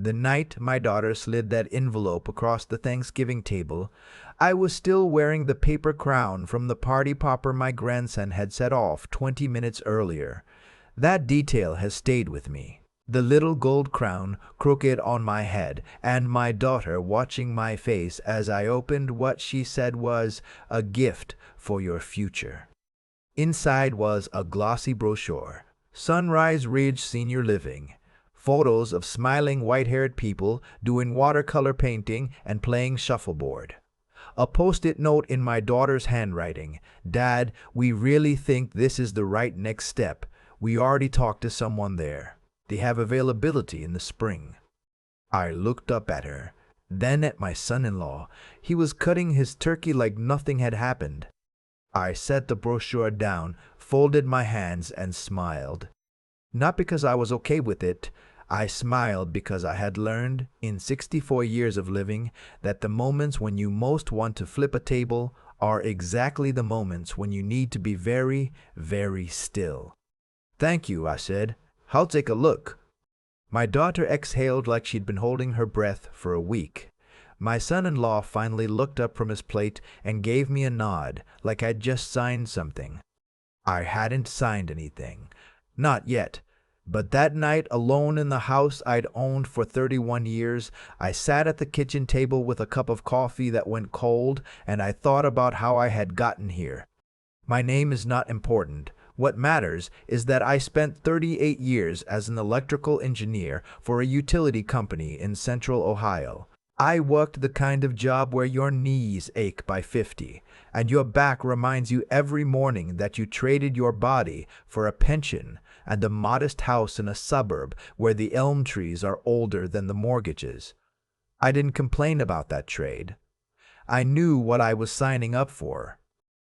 The night my daughter slid that envelope across the Thanksgiving table, I was still wearing the paper crown from the party popper my grandson had set off 20 minutes earlier. That detail has stayed with me. The little gold crown crooked on my head, and my daughter watching my face as I opened what she said was a gift for your future. Inside was a glossy brochure, Sunrise Ridge Senior Living, photos of smiling white-haired people doing watercolor painting and playing shuffleboard. A post-it note in my daughter's handwriting, "Dad, we really think this is the right next step. We already talked to someone there. They have availability in the spring." I looked up at her, then at my son-in-law. He was cutting his turkey like nothing had happened. I set the brochure down, folded my hands, and smiled. Not because I was okay with it. I smiled because I had learned, in 64 years of living, that the moments when you most want to flip a table are exactly the moments when you need to be very, very still. "Thank you," I said. "I'll take a look." My daughter exhaled like she'd been holding her breath for a week. My son-in-law finally looked up from his plate and gave me a nod, like I'd just signed something. I hadn't signed anything. Not yet. But that night, alone in the house I'd owned for 31 years, I sat at the kitchen table with a cup of coffee that went cold, and I thought about how I had gotten here. My name is not important. What matters is that I spent 38 years as an electrical engineer for a utility company in Central Ohio. I worked the kind of job where your knees ache by 50, and your back reminds you every morning that you traded your body for a pension and a modest house in a suburb where the elm trees are older than the mortgages. I didn't complain about that trade. I knew what I was signing up for.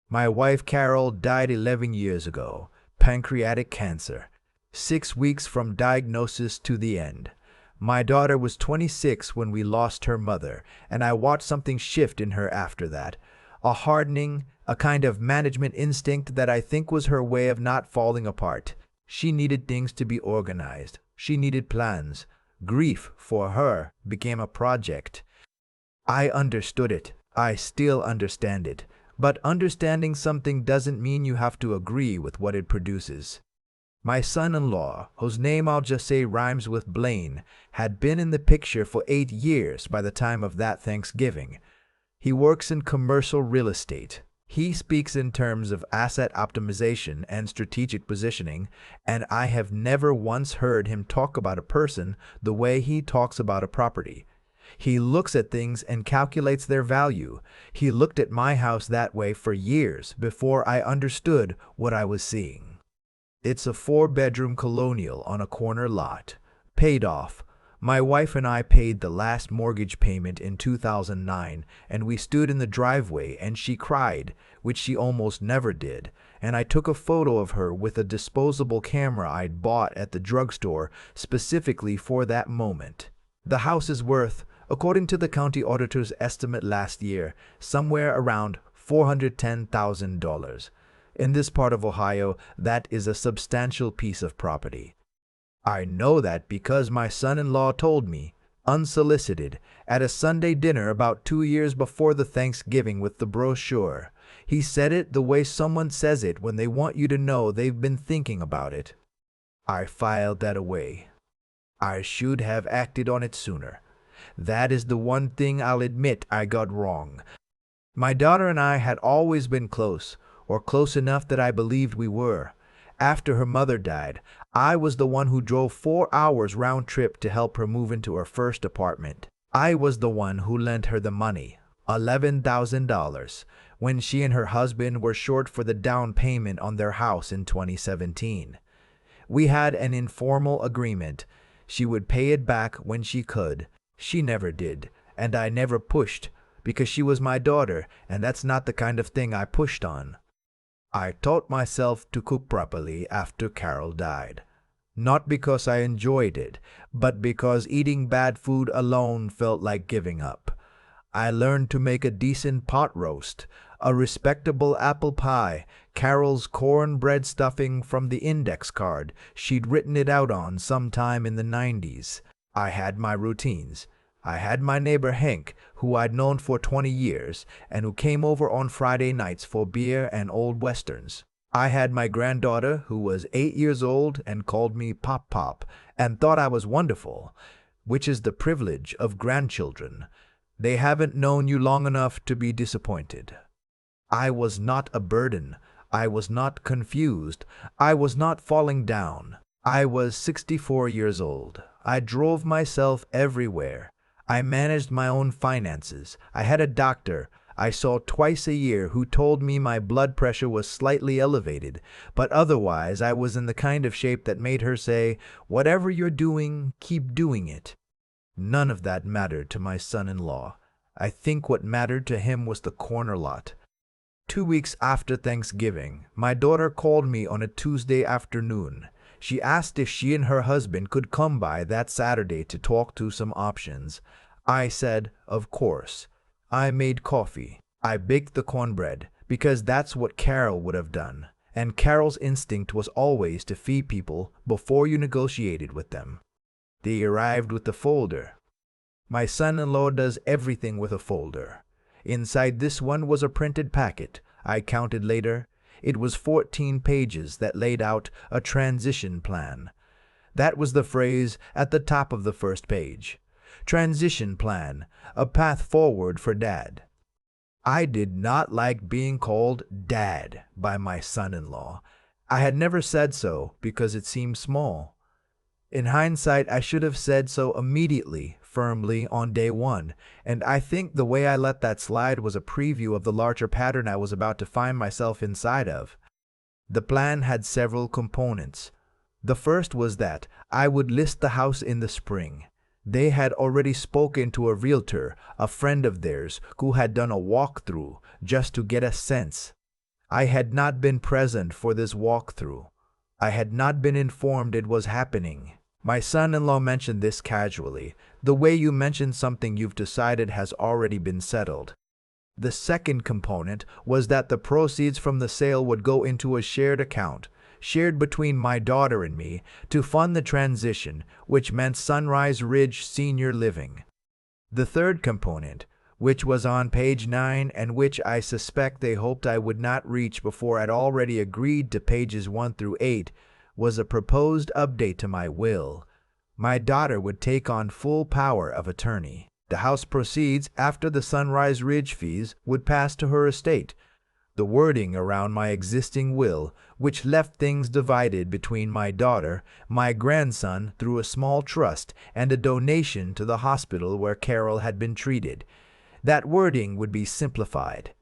My wife Carol died 11 years ago, pancreatic cancer, 6 weeks from diagnosis to the end. My daughter was 26 when we lost her mother, and I watched something shift in her after that. A hardening, a kind of management instinct that I think was her way of not falling apart. She needed things to be organized. She needed plans. Grief, for her, became a project. I understood it. I still understand it. But understanding something doesn't mean you have to agree with what it produces. My son-in-law, whose name I'll just say rhymes with Blaine, had been in the picture for 8 years by the time of that Thanksgiving. He works in commercial real estate. He speaks in terms of asset optimization and strategic positioning, and I have never once heard him talk about a person the way he talks about a property. He looks at things and calculates their value. He looked at my house that way for years before I understood what I was seeing. It's a 4-bedroom colonial on a corner lot. Paid off. My wife and I paid the last mortgage payment in 2009, and we stood in the driveway and she cried, which she almost never did, and I took a photo of her with a disposable camera I'd bought at the drugstore specifically for that moment. The house is worth, according to the county auditor's estimate last year, somewhere around $410,000. In this part of Ohio, that is a substantial piece of property. I know that because my son-in-law told me, unsolicited, at a Sunday dinner about 2 years before the Thanksgiving with the brochure. He said it the way someone says it when they want you to know they've been thinking about it. I filed that away. I should have acted on it sooner. That is the one thing I'll admit I got wrong. My daughter and I had always been close, or close enough that I believed we were. After her mother died, I was the one who drove 4 hours round trip to help her move into her first apartment. I was the one who lent her the money, $11,000, when she and her husband were short for the down payment on their house in 2017. We had an informal agreement. She would pay it back when she could. She never did, and I never pushed, because she was my daughter, and that's not the kind of thing I pushed on. I taught myself to cook properly after Carol died. Not because I enjoyed it, but because eating bad food alone felt like giving up. I learned to make a decent pot roast, a respectable apple pie, Carol's cornbread stuffing from the index card she'd written it out on sometime in the 90s. I had my routines. I had my neighbor Hank, who I'd known for 20 years, and who came over on Friday nights for beer and old westerns. I had my granddaughter, who was 8 years old and called me Pop Pop, and thought I was wonderful, which is the privilege of grandchildren. They haven't known you long enough to be disappointed. I was not a burden. I was not confused. I was not falling down. I was 64 years old. I drove myself everywhere. I managed my own finances. I had a doctor I saw twice a year who told me my blood pressure was slightly elevated, but otherwise I was in the kind of shape that made her say, "Whatever you're doing, keep doing it." None of that mattered to my son-in-law. I think what mattered to him was the corner lot. 2 weeks after Thanksgiving, my daughter called me on a Tuesday afternoon. She asked if she and her husband could come by that Saturday to talk through some options. I said, of course. I made coffee. I baked the cornbread, because that's what Carol would have done. And Carol's instinct was always to feed people before you negotiated with them. They arrived with the folder. My son-in-law does everything with a folder. Inside this one was a printed packet. I counted later. It was 14 pages that laid out a transition plan. That was the phrase at the top of the first page. Transition plan, a path forward for Dad. I did not like being called Dad by my son-in-law. I had never said so because it seemed small. In hindsight, I should have said so immediately, firmly, on day one, and I think the way I let that slide was a preview of the larger pattern I was about to find myself inside of. The plan had several components. The first was that I would list the house in the spring. They had already spoken to a realtor, a friend of theirs, who had done a walkthrough just to get a sense. I had not been present for this walkthrough. I had not been informed it was happening. My son-in-law mentioned this casually, the way you mention something you've decided has already been settled. The second component was that the proceeds from the sale would go into a shared account, shared between my daughter and me, to fund the transition, which meant Sunrise Ridge Senior Living. The third component, which was on page 9 and which I suspect they hoped I would not reach before I'd already agreed to pages 1 through 8, was a proposed update to my will. My daughter would take on full power of attorney. The house proceeds after the Sunrise Ridge fees would pass to her estate. The wording around my existing will, which left things divided between my daughter, my grandson through a small trust, and a donation to the hospital where Carol had been treated. That wording would be simplified.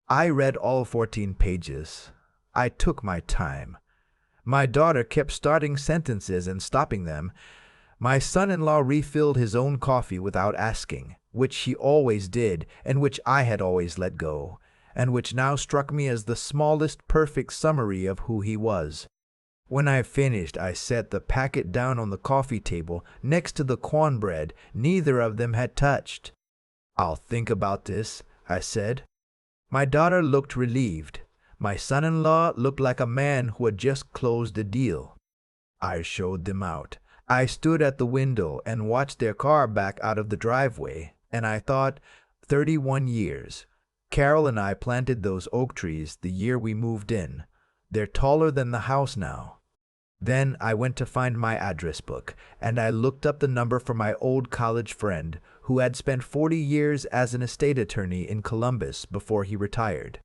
I read all 14 pages. I took my time. My daughter kept starting sentences and stopping them. My son-in-law refilled his own coffee without asking, which he always did and which I had always let go, and which now struck me as the smallest perfect summary of who he was. When I finished, I set the packet down on the coffee table next to the cornbread neither of them had touched. "I'll think about this," I said. My daughter looked relieved. My son-in-law looked like a man who had just closed a deal. I showed them out. I stood at the window and watched their car back out of the driveway, and I thought, 31 years. Carol and I planted those oak trees the year we moved in. They're taller than the house now. Then I went to find my address book, and I looked up the number for my old college friend, who had spent 40 years as an estate attorney in Columbus before he retired.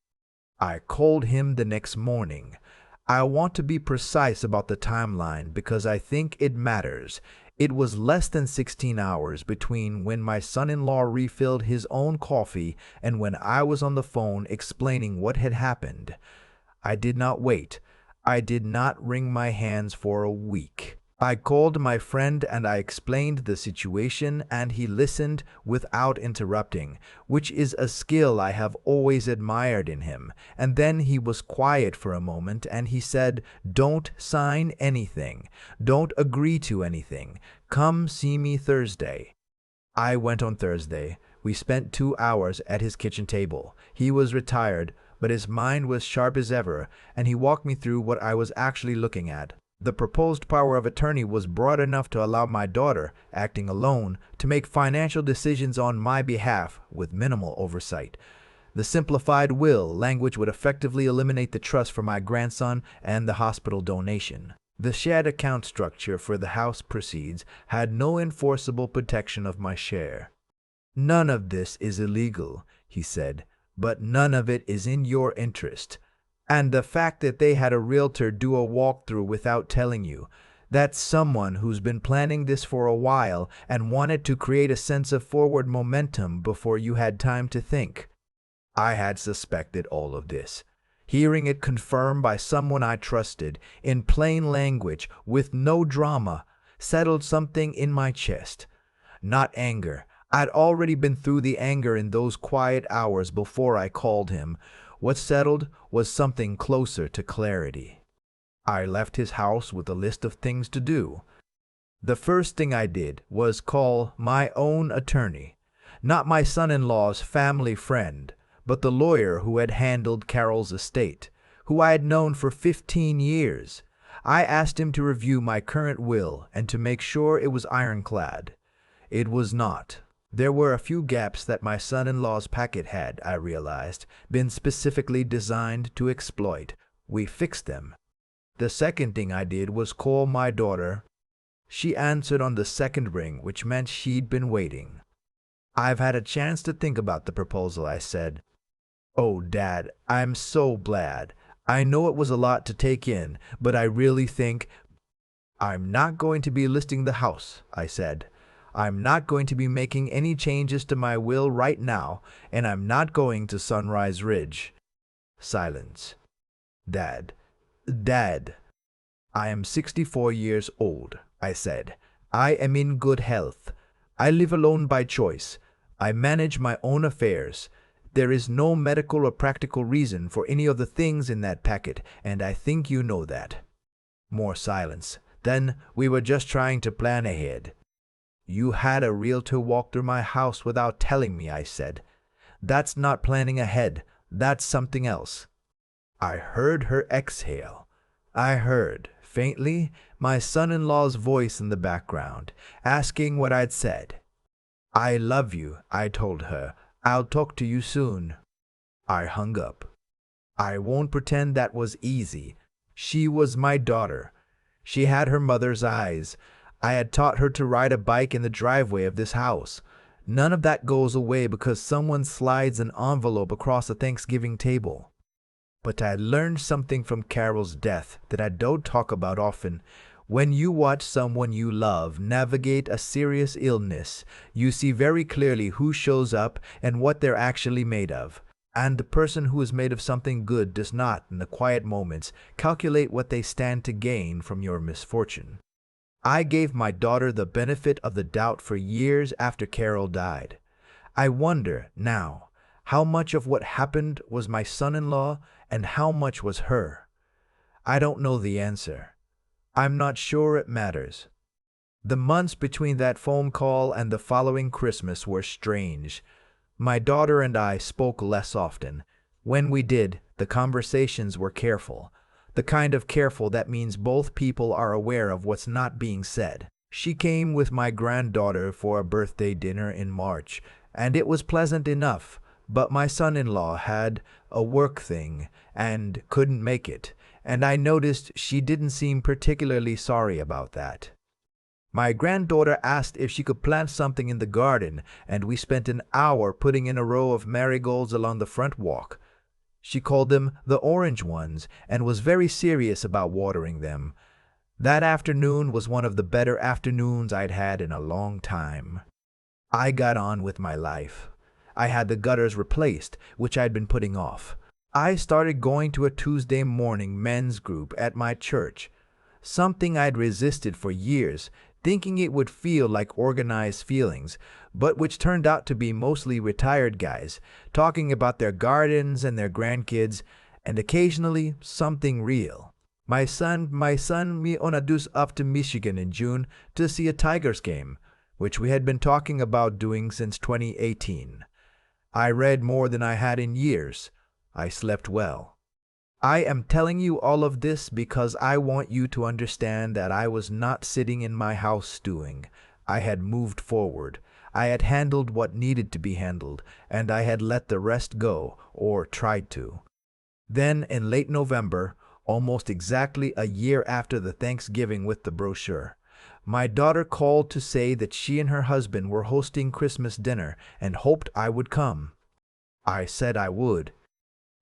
I called him the next morning. I want to be precise about the timeline because I think it matters. It was less than 16 hours between when my son-in-law refilled his own coffee and when I was on the phone explaining what had happened. I did not wait. I did not wring my hands for a week. I called my friend and I explained the situation, and he listened without interrupting, which is a skill I have always admired in him. And then he was quiet for a moment and he said, "Don't sign anything. Don't agree to anything. Come see me Thursday." I went on Thursday. We spent 2 hours at his kitchen table. He was retired, but his mind was sharp as ever, and he walked me through what I was actually looking at. The proposed power of attorney was broad enough to allow my daughter, acting alone, to make financial decisions on my behalf with minimal oversight. The simplified will language would effectively eliminate the trust for my grandson and the hospital donation. The shared account structure for the house proceeds had no enforceable protection of my share. None of this is illegal, he said, but none of it is in your interest. And the fact that they had a realtor do a walkthrough without telling you, that's someone who's been planning this for a while and wanted to create a sense of forward momentum before you had time to think. I had suspected all of this. Hearing it confirmed by someone I trusted, in plain language, with no drama, settled something in my chest. Not anger. I'd already been through the anger in those quiet hours before I called him. What settled was something closer to clarity. I left his house with a list of things to do. The first thing I did was call my own attorney, not my son-in-law's family friend, but the lawyer who had handled Carol's estate, who I had known for 15 years. I asked him to review my current will and to make sure it was ironclad. It was not. There were a few gaps that my son-in-law's packet had, I realized, been specifically designed to exploit. We fixed them. The second thing I did was call my daughter. She answered on the second ring, which meant she'd been waiting. "I've had a chance to think about the proposal," I said. "Oh, Dad, I'm so glad. I know it was a lot to take in, but I really think—" "I'm not going to be listing the house," I said. "I'm not going to be making any changes to my will right now, and I'm not going to Sunrise Ridge." Silence. Dad. "I am 64 years old," I said. "I am in good health. I live alone by choice. I manage my own affairs. There is no medical or practical reason for any of the things in that packet, and I think you know that." More silence. Then we were just trying to plan ahead. "You had a realtor walk through my house without telling me," I said. "That's not planning ahead. That's something else." I heard her exhale. I heard, faintly, my son-in-law's voice in the background, asking what I'd said. "I love you," I told her. "I'll talk to you soon." I hung up. I won't pretend that was easy. She was my daughter. She had her mother's eyes. I had taught her to ride a bike in the driveway of this house. None of that goes away because someone slides an envelope across a Thanksgiving table. But I learned something from Carol's death that I don't talk about often. When you watch someone you love navigate a serious illness, you see very clearly who shows up and what they're actually made of. And the person who is made of something good does not, in the quiet moments, calculate what they stand to gain from your misfortune. I gave my daughter the benefit of the doubt for years after Carol died. I wonder, now, how much of what happened was my son-in-law and how much was her. I don't know the answer. I'm not sure it matters. The months between that phone call and the following Christmas were strange. My daughter and I spoke less often. When we did, the conversations were careful. The kind of careful that means both people are aware of what's not being said. She came with my granddaughter for a birthday dinner in March, and it was pleasant enough, but my son-in-law had a work thing and couldn't make it, and I noticed she didn't seem particularly sorry about that. My granddaughter asked if she could plant something in the garden, and we spent an hour putting in a row of marigolds along the front walk. She called them the orange ones and was very serious about watering them. That afternoon was one of the better afternoons I'd had in a long time. I got on with my life. I had the gutters replaced, which I'd been putting off. I started going to a Tuesday morning men's group at my church, something I'd resisted for years, thinking it would feel like organized feelings, but which turned out to be mostly retired guys, talking about their gardens and their grandkids, and occasionally something real. My son me onadus up to Michigan in June to see a Tigers game, which we had been talking about doing since 2018. I read more than I had in years. I slept well. I am telling you all of this because I want you to understand that I was not sitting in my house stewing. I had moved forward. I had handled what needed to be handled, and I had let the rest go, or tried to. Then, in late November, almost exactly a year after the Thanksgiving with the brochure, my daughter called to say that she and her husband were hosting Christmas dinner and hoped I would come. I said I would.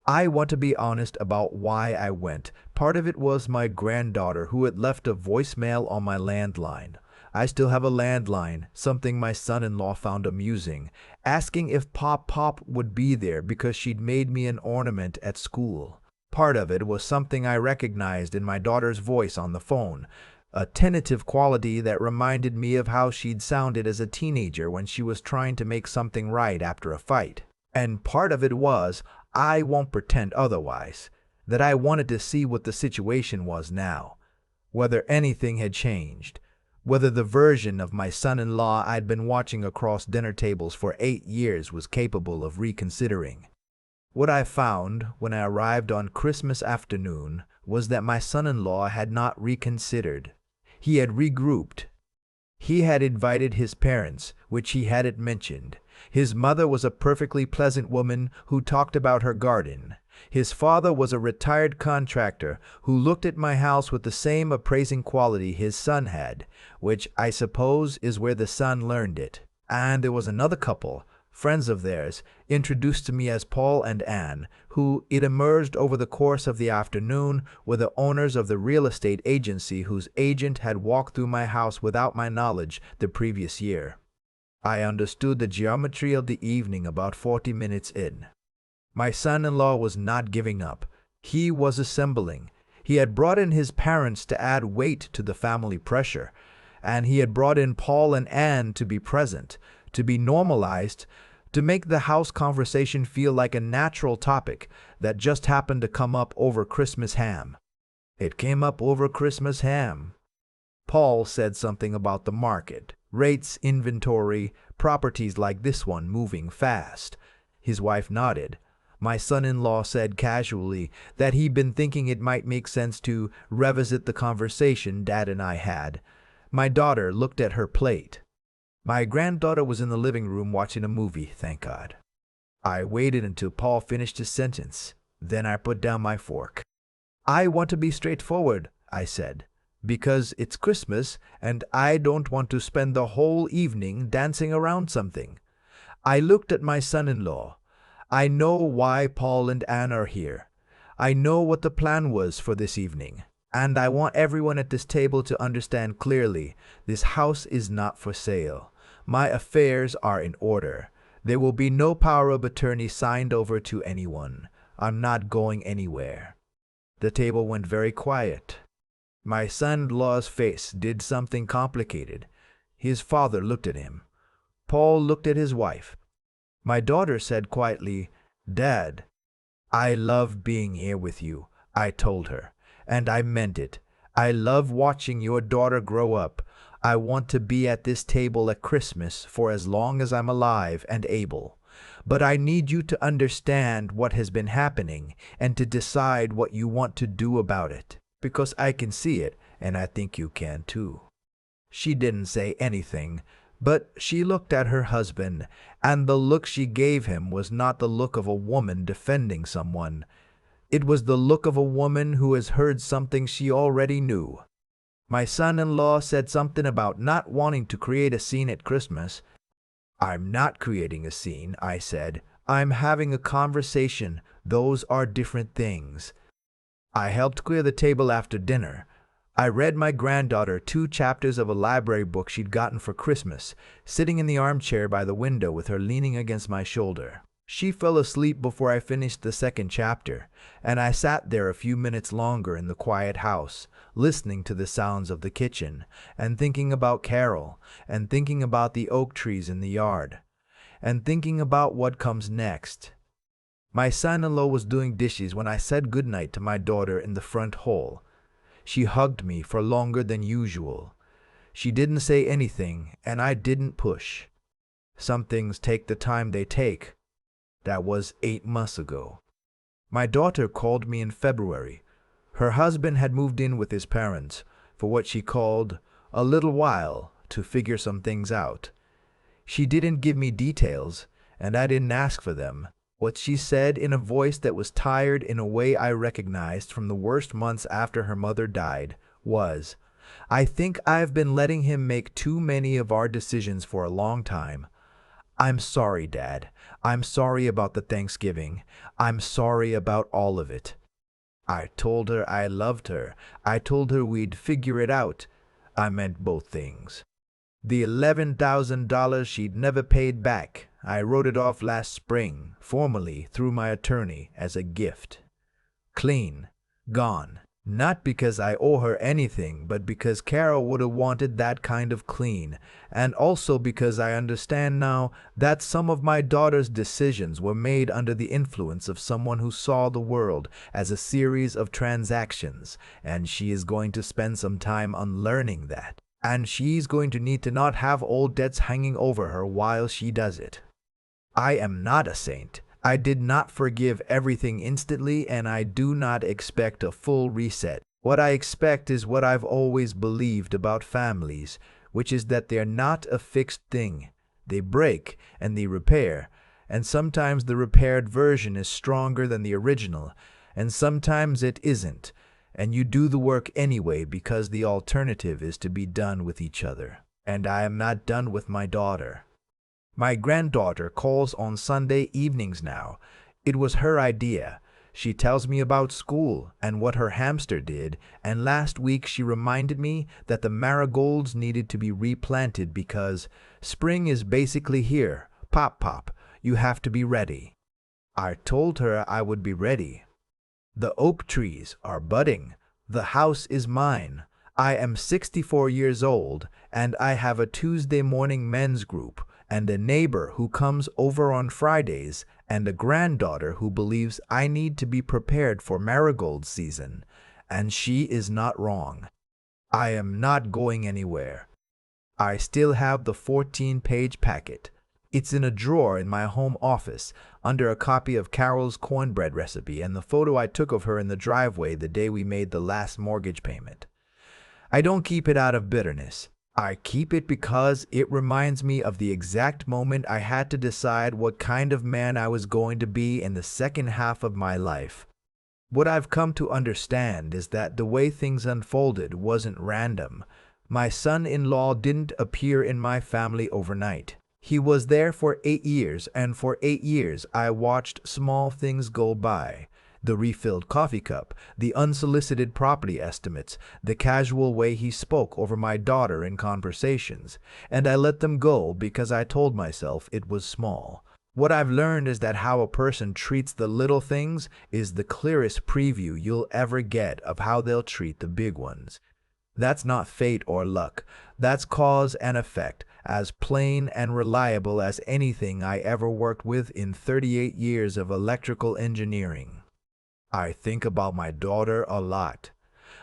I want to be honest about why I went. Part of it was my granddaughter who had left a voicemail on my landline. I still have a landline, something my son-in-law found amusing, asking if Pop would be there because she'd made me an ornament at school. Part of it was something I recognized in my daughter's voice on the phone, a tentative quality that reminded me of how she'd sounded as a teenager when she was trying to make something right after a fight. And part of it was, I won't pretend otherwise, that I wanted to see what the situation was now, whether anything had changed, whether the version of my son-in-law I'd been watching across dinner tables for 8 years was capable of reconsidering. What I found when I arrived on Christmas afternoon was that my son-in-law had not reconsidered. He had regrouped. He had invited his parents, which he hadn't mentioned. His mother was a perfectly pleasant woman who talked about her garden. His father was a retired contractor who looked at my house with the same appraising quality his son had, which I suppose is where the son learned it. And there was another couple, friends of theirs, introduced to me as Paul and Anne, who, it emerged over the course of the afternoon, were the owners of the real estate agency whose agent had walked through my house without my knowledge the previous year. I understood the geometry of the evening about 40 minutes in. My son-in-law was not giving up. He was assembling. He had brought in his parents to add weight to the family pressure, and he had brought in Paul and Anne to be present, to be normalized, to make the house conversation feel like a natural topic that just happened to come up over Christmas ham. It came up over Christmas ham. Paul said something about the market, rates, inventory, properties like this one moving fast. His wife nodded. My son-in-law said casually that he'd been thinking it might make sense to revisit the conversation Dad and I had. My daughter looked at her plate. My granddaughter was in the living room watching a movie, thank God. I waited until Paul finished his sentence. Then I put down my fork. I want to be straightforward, I said, because it's Christmas and I don't want to spend the whole evening dancing around something. I looked at my son-in-law. I know why Paul and Anne are here. I know what the plan was for this evening. And I want everyone at this table to understand clearly, this house is not for sale. My affairs are in order. There will be no power of attorney signed over to anyone. I'm not going anywhere. The table went very quiet. My son-in-law's face did something complicated. His father looked at him. Paul looked at his wife. My daughter said quietly, "Dad, I love being here with you," I told her. And I meant it. I love watching your daughter grow up. I want to be at this table at Christmas for as long as I'm alive and able. But I need you to understand what has been happening and to decide what you want to do about it. Because I can see it, and I think you can too. She didn't say anything, but she looked at her husband, and the look she gave him was not the look of a woman defending someone. It was the look of a woman who has heard something she already knew. My son-in-law said something about not wanting to create a scene at Christmas. I'm not creating a scene, I said. I'm having a conversation. Those are different things. I helped clear the table after dinner. I read my granddaughter 2 chapters of a library book she'd gotten for Christmas, sitting in the armchair by the window with her leaning against my shoulder. She fell asleep before I finished the 2nd chapter, and I sat there a few minutes longer in the quiet house, listening to the sounds of the kitchen, and thinking about Carol, and thinking about the oak trees in the yard, and thinking about what comes next. My son-in-law was doing dishes when I said goodnight to my daughter in the front hall. She hugged me for longer than usual. She didn't say anything, and I didn't push. Some things take the time they take. That was 8 months ago. My daughter called me in February. Her husband had moved in with his parents for what she called a little while to figure some things out. She didn't give me details, and I didn't ask for them. What she said in a voice that was tired in a way I recognized from the worst months after her mother died was, "I think I've been letting him make too many of our decisions for a long time. I'm sorry, Dad. I'm sorry about the Thanksgiving. I'm sorry about all of it." I told her I loved her. I told her we'd figure it out. I meant both things. The $11,000 she'd never paid back, I wrote it off last spring, formally through my attorney, as a gift. Clean. Gone. Not because I owe her anything, but because Carol would have wanted that kind of clean, and also because I understand now that some of my daughter's decisions were made under the influence of someone who saw the world as a series of transactions, and she is going to spend some time unlearning that. And she's going to need to not have old debts hanging over her while she does it. I am not a saint. I did not forgive everything instantly, and I do not expect a full reset. What I expect is what I've always believed about families, which is that they're not a fixed thing. They break and they repair, and sometimes the repaired version is stronger than the original, and sometimes it isn't. And you do the work anyway because the alternative is to be done with each other. And I am not done with my daughter. My granddaughter calls on Sunday evenings now. It was her idea. She tells me about school and what her hamster did, and last week she reminded me that the marigolds needed to be replanted because spring is basically here. Pop, pop, you have to be ready. I told her I would be ready. The oak trees are budding. The house is mine. I am 64 years old, and I have a Tuesday morning men's group, and a neighbor who comes over on Fridays, and a granddaughter who believes I need to be prepared for marigold season, and she is not wrong. I am not going anywhere. I still have the 14-page packet. It's in a drawer in my home office, under a copy of Carol's cornbread recipe and the photo I took of her in the driveway the day we made the last mortgage payment. I don't keep it out of bitterness. I keep it because it reminds me of the exact moment I had to decide what kind of man I was going to be in the second half of my life. What I've come to understand is that the way things unfolded wasn't random. My son-in-law didn't appear in my family overnight. He was there for 8 years, and for 8 years I watched small things go by. The refilled coffee cup, the unsolicited property estimates, the casual way he spoke over my daughter in conversations, and I let them go because I told myself it was small. What I've learned is that how a person treats the little things is the clearest preview you'll ever get of how they'll treat the big ones. That's not fate or luck. That's cause and effect, as plain and reliable as anything I ever worked with in 38 years of electrical engineering. I think about my daughter a lot.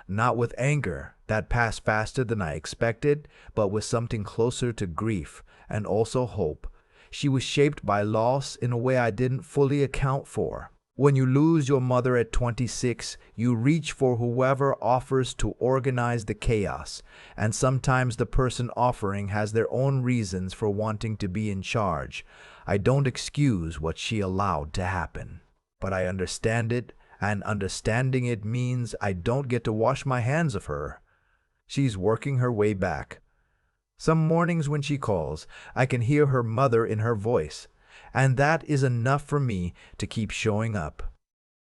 Not with anger, that passed faster than I expected, but with something closer to grief and also hope. She was shaped by loss in a way I didn't fully account for. When you lose your mother at 26, you reach for whoever offers to organize the chaos, and sometimes the person offering has their own reasons for wanting to be in charge. I don't excuse what she allowed to happen, but I understand it, and understanding it means I don't get to wash my hands of her. She's working her way back. Some mornings when she calls, I can hear her mother in her voice, and that is enough for me to keep showing up.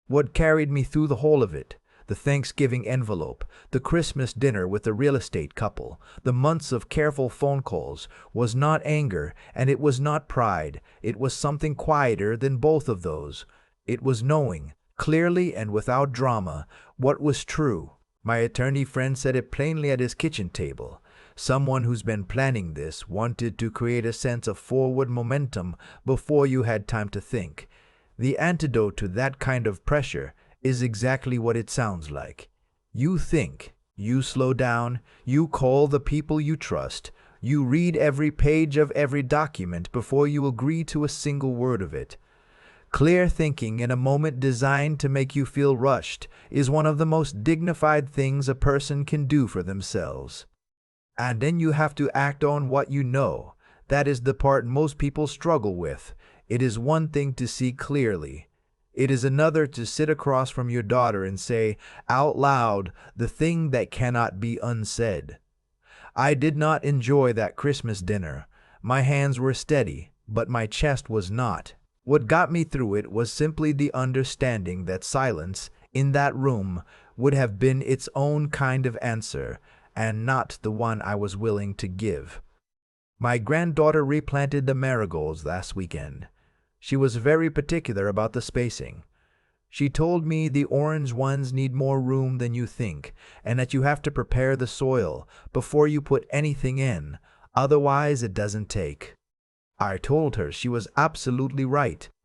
What carried me through the whole of it, the Thanksgiving envelope, the Christmas dinner with the real estate couple, the months of careful phone calls, was not anger, and it was not pride. It was something quieter than both of those. It was knowing, clearly and without drama, what was true. My attorney friend said it plainly at his kitchen table. Someone who's been planning this wanted to create a sense of forward momentum before you had time to think. The antidote to that kind of pressure is exactly what it sounds like. You think, you slow down, you call the people you trust, you read every page of every document before you agree to a single word of it. Clear thinking in a moment designed to make you feel rushed is one of the most dignified things a person can do for themselves. And then you have to act on what you know. That is the part most people struggle with. It is one thing to see clearly. It is another to sit across from your daughter and say out loud the thing that cannot be unsaid. I did not enjoy that Christmas dinner. My hands were steady, but my chest was not. What got me through it was simply the understanding that silence in that room would have been its own kind of answer, and not the one I was willing to give. My granddaughter replanted the marigolds last weekend. She was very particular about the spacing. She told me the orange ones need more room than you think, and that you have to prepare the soil before you put anything in, otherwise it doesn't take. I told her she was absolutely right.